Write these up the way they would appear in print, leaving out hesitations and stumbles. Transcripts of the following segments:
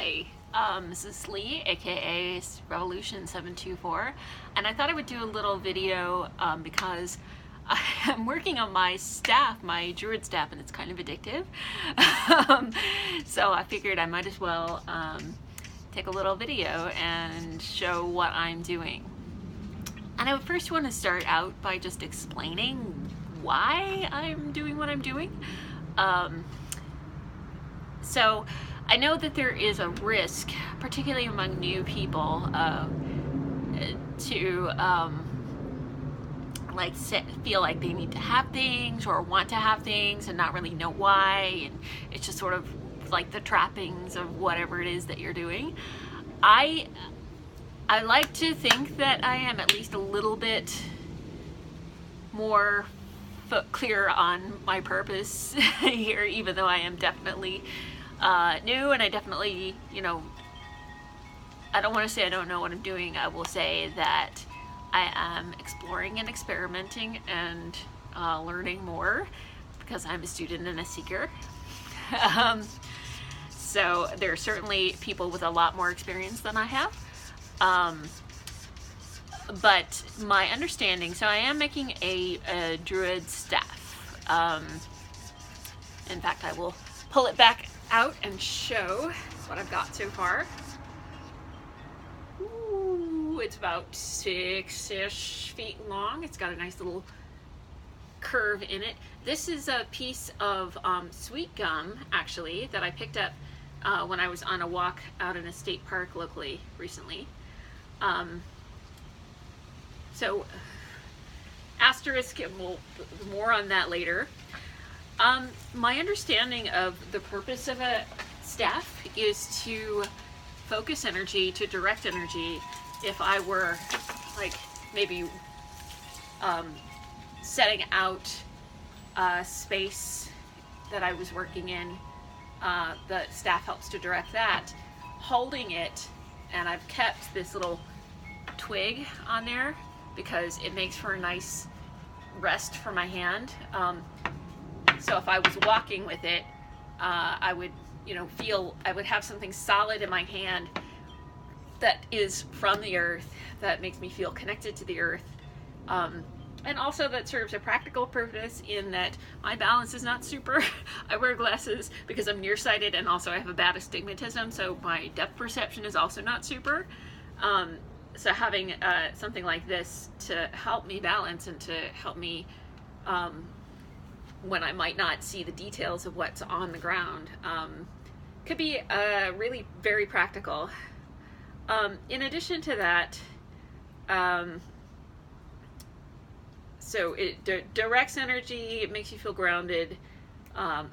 Hi, this is Lee, aka Revolution 724, and I thought I would do a little video because I'm working on my staff, my druid staff, and it's kind of addictive. So I figured I might as well take a little video and show what I'm doing. And I would first want to start out by just explaining why I'm doing what I'm doing. So I know that there is a risk, particularly among new people, to feel like they need to have things or want to have things and not really know why, and it's just sort of like the trappings of whatever it is that you're doing. I like to think that I am at least a little bit more clear on my purpose here, even though I am definitely new, and I definitely, I don't want to say I don't know what I'm doing. I will say that I am exploring and experimenting and learning more because I'm a student and a seeker. So there are certainly people with a lot more experience than I have. But my understanding, so I am making a druid staff. In fact, I will pull it back out and show what I've got so far. Ooh, it's about 6-ish feet long. It's got a nice little curve in it. This is a piece of sweet gum, actually, that I picked up when I was on a walk out in a state park locally recently. So asterisk, more on that later. My understanding of the purpose of a staff is to focus energy, to direct energy. If I were like maybe setting out a space that I was working in, the staff helps to direct that. Holding it, and I've kept this little twig on there because it makes for a nice rest for my hand. So if I was walking with it, I would, I would have something solid in my hand that is from the earth, that makes me feel connected to the earth. And also that serves a practical purpose in that my balance is not super. I wear glasses because I'm nearsighted, and also I have a bad astigmatism, so my depth perception is also not super. So having something like this to help me balance and to help me when I might not see the details of what's on the ground could be really very practical. In addition to that, so it directs energy, it makes you feel grounded,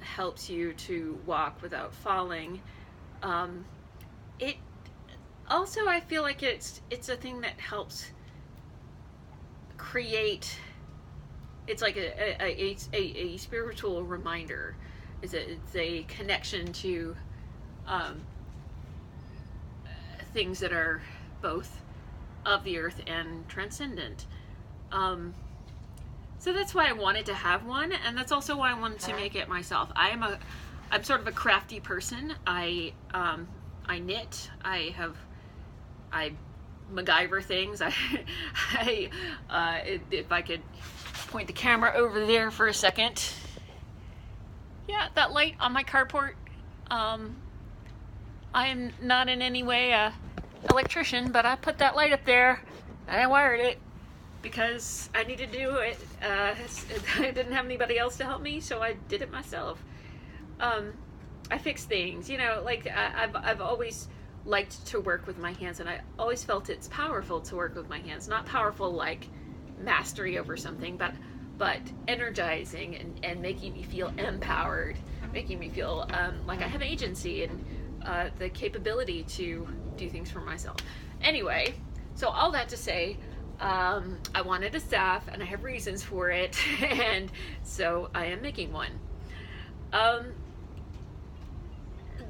helps you to walk without falling. It also, I feel like it's a thing that helps create. It's like a spiritual reminder. It's a connection to things that are both of the earth and transcendent. So that's why I wanted to have one, and that's also why I wanted to make it myself. I'm sort of a crafty person. I knit. I MacGyver things. If I could point the camera over there for a second. Yeah, that light on my carport. I am not in any way a electrician, but I put that light up there and I wired it because I needed to do it. I didn't have anybody else to help me, so I did it myself. I fix things, I've always liked to work with my hands, and I always felt it's powerful to work with my hands. Not powerful like mastery over something, but energizing and making me feel empowered, making me feel like I have agency and the capability to do things for myself. Anyway, so all that to say, I wanted a staff, and I have reasons for it, and so I am making one.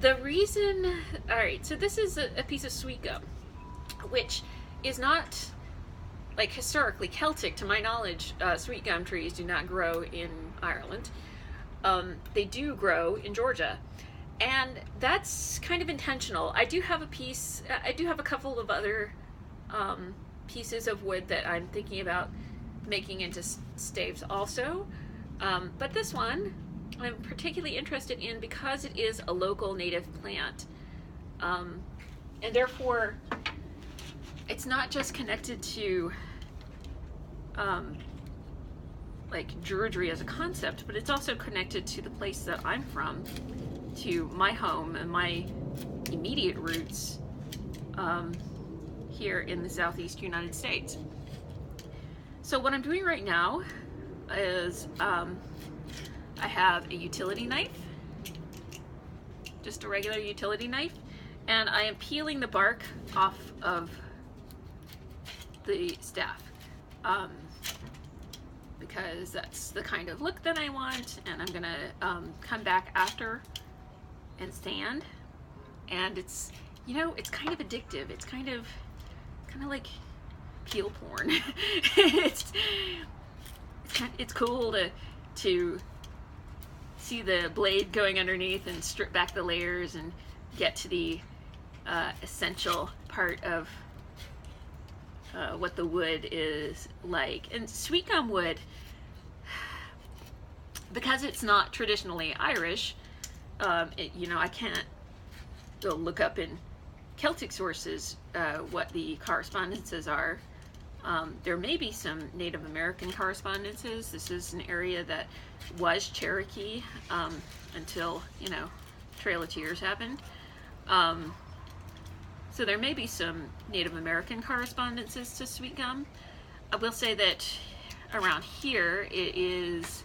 The reason, alright, so this is a piece of sweet gum, which is not, like, historically Celtic, to my knowledge. Sweet gum trees do not grow in Ireland. They do grow in Georgia, And that's kind of intentional. I do have a couple of other pieces of wood that I'm thinking about making into staves also. But this one I'm particularly interested in because it is a local native plant. And therefore, it's not just connected to like druidry as a concept, but it's also connected to the place that I'm from, to my home and my immediate roots here in the Southeast United States. So what I'm doing right now is I have a utility knife, just a regular utility knife, and I am peeling the bark off of the staff because that's the kind of look that I want, and I'm gonna come back after and sand, and it's, you know, it's kind of addictive. It's kind of like peel porn. it's cool to see the blade going underneath and strip back the layers and get to the essential part of what the wood is like. And sweet gum wood, because it's not traditionally Irish, you know, I can't go look up in Celtic sources what the correspondences are. There may be some Native American correspondences. This is an area that was Cherokee until, you know, Trail of Tears happened. So there may be some Native American correspondences to sweet gum. I will say that around here it is,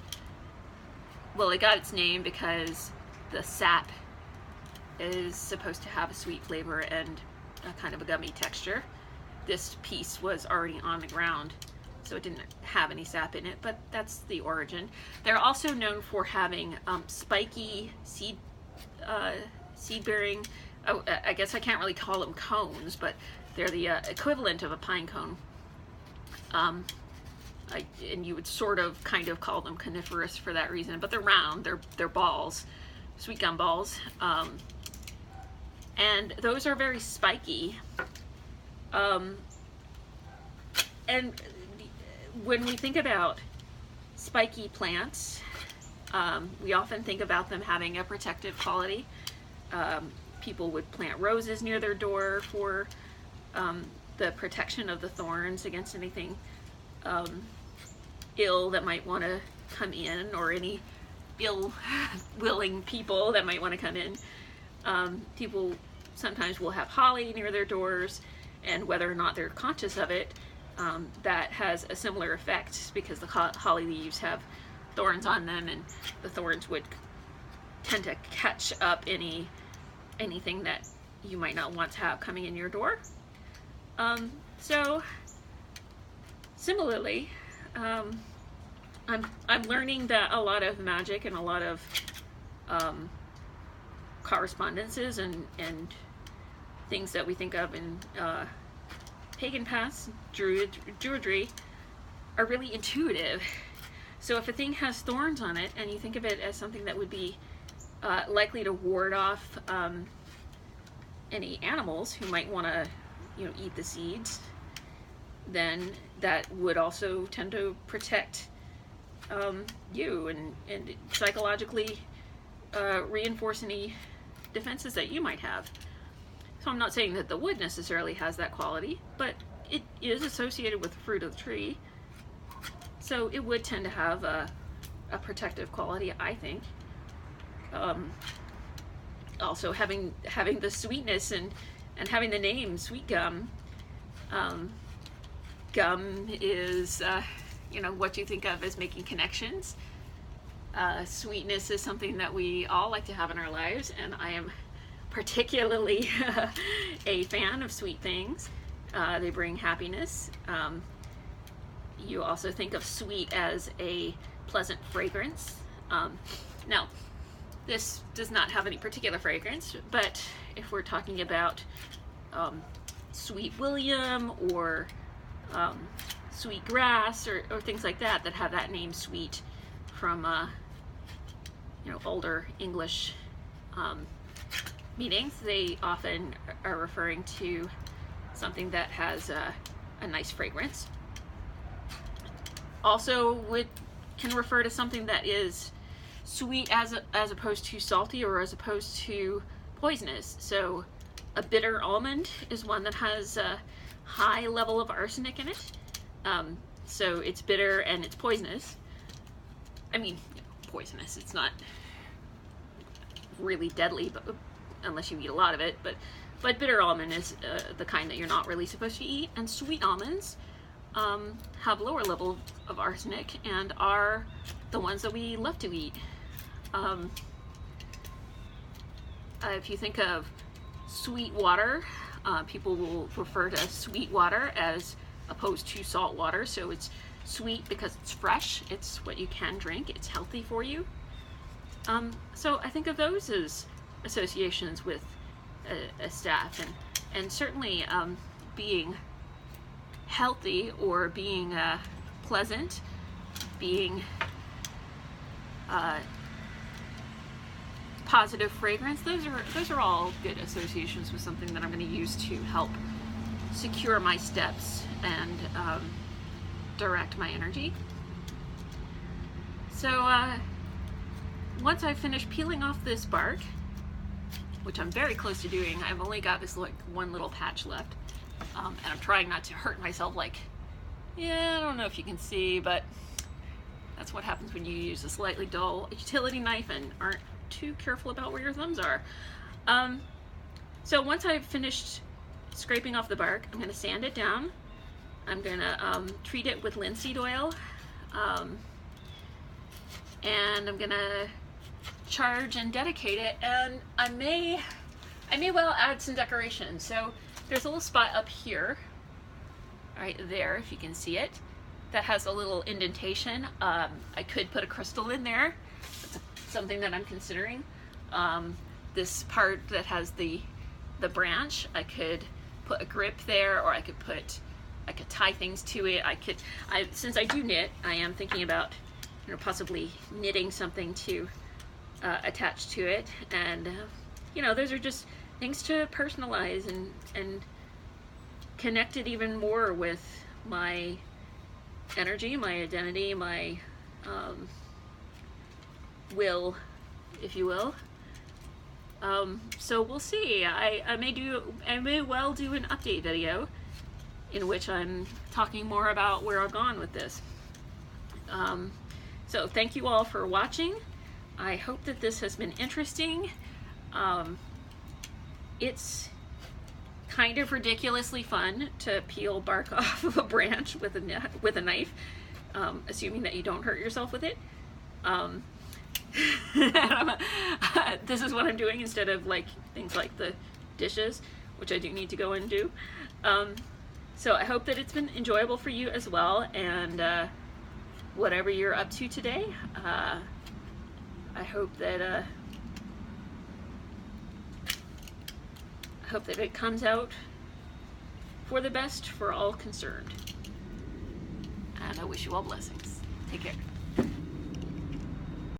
well, it got its name because the sap is supposed to have a sweet flavor and a kind of a gummy texture. This piece was already on the ground, so it didn't have any sap in it, but that's the origin. They're also known for having spiky seed-bearing, I guess I can't really call them cones, but they're the equivalent of a pine cone. And you would sort of kind of call them coniferous for that reason, but they're round, they're balls, sweet gum balls. And those are very spiky. And when we think about spiky plants, we often think about them having a protective quality. People would plant roses near their door for the protection of the thorns against anything ill that might want to come in, or any ill-willing people that might want to come in. People sometimes will have holly near their doors, and whether or not they're conscious of it, that has a similar effect, because the holly leaves have thorns on them, and the thorns would tend to catch up anything that you might not want to have coming in your door. So similarly, I'm learning that a lot of magic and a lot of correspondences and things that we think of in pagan past druidry are really intuitive. So if a thing has thorns on it and you think of it as something that would be likely to ward off any animals who might want to, you know, eat the seeds, then that would also tend to protect you and psychologically reinforce any defenses that you might have. So I'm not saying that the wood necessarily has that quality, but it is associated with the fruit of the tree. So it would tend to have a protective quality, I think. Also having the sweetness and having the name sweet gum. Gum is, you know, what you think of as making connections. Sweetness is something that we all like to have in our lives, and I am particularly a fan of sweet things. They bring happiness. You also think of sweet as a pleasant fragrance. Now, this does not have any particular fragrance, but if we're talking about Sweet William or sweet grass or things like that have that name sweet from you know, older English meetings, they often are referring to something that has a nice fragrance. Also can refer to something that is sweet as opposed to salty, or as opposed to poisonous. So a bitter almond is one that has a high level of arsenic in it. So it's bitter and it's poisonous. I mean, poisonous, it's not really deadly, but unless you eat a lot of it, but bitter almond is the kind that you're not really supposed to eat. And sweet almonds have lower level of arsenic and are the ones that we love to eat. If you think of sweet water, people will refer to sweet water as opposed to salt water. So it's sweet because it's fresh, it's what you can drink, it's healthy for you. So I think of those as associations with a staff, and certainly being healthy, or being pleasant, being positive fragrance. Those are all good associations with something that I'm going to use to help secure my steps and direct my energy. So once I finish peeling off this bark, which I'm very close to doing, I've only got this like one little patch left, and I'm trying not to hurt myself. Like, yeah, I don't know if you can see, but that's what happens when you use a slightly dull utility knife and aren't too careful about where your thumbs are. So once I've finished scraping off the bark, I'm going to sand it down. I'm going to treat it with linseed oil, and I'm going to charge and dedicate it, and I may well add some decoration. So there's a little spot up here, right there, if you can see it, that has a little indentation. I could put a crystal in there. That's something that I'm considering. This part that has the branch, I could put a grip there, or I could tie things to it. Since I do knit, I am thinking about, possibly knitting something to attach to it. And those are just things to personalize and connect it even more with my energy, my identity, my will, if you will. So we'll see. I may well do an update video in which I'm talking more about where I've gone with this. So thank you all for watching. I hope that this has been interesting. It's kind of ridiculously fun to peel bark off of a branch with a knife, assuming that you don't hurt yourself with it. This is what I'm doing instead of things like the dishes, which I do need to go and do. So I hope that it's been enjoyable for you as well, and whatever you're up to today, I hope that it comes out for the best for all concerned. And I wish you all blessings. Take care.